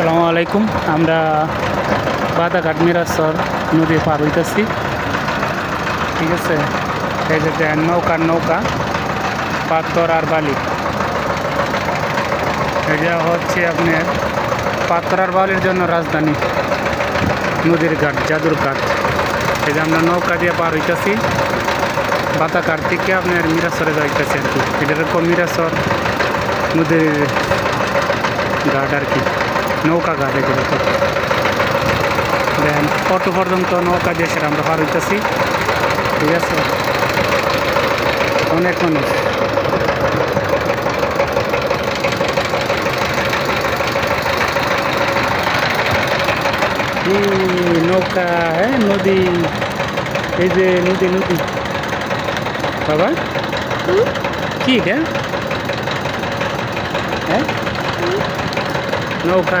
আসসালামু আলাইকুম। আমরা বাদাঘাট মিরাসর নদী পার হইতেছি। ঠিক আছে, এই যে দেখেন নৌকা পাথর আর বালি। এটা হচ্ছে আপনার পাথর আর বালির জন্য রাজধানী নদীর ঘাট, জাদুর ঘাট। এই যে আমরা নৌকা দিয়ে পার হইতেছি বাদাঘাট থেকে আপনার মিরাসরে যাইতেছি আর কি। এটা এরকম মিরাসর নদীর ঘাট আর কি, নৌকা ঘাট এগুলো। তো দেন কত পর্যন্ত নৌকা দিয়ে সেটা আমরা পার হইতেছি। ঠিক আছে, অনেক মানুষ। নৌকা, হ্যাঁ নদী, এই যে নদী বাবা কি এটা? হ্যাঁ নৌকা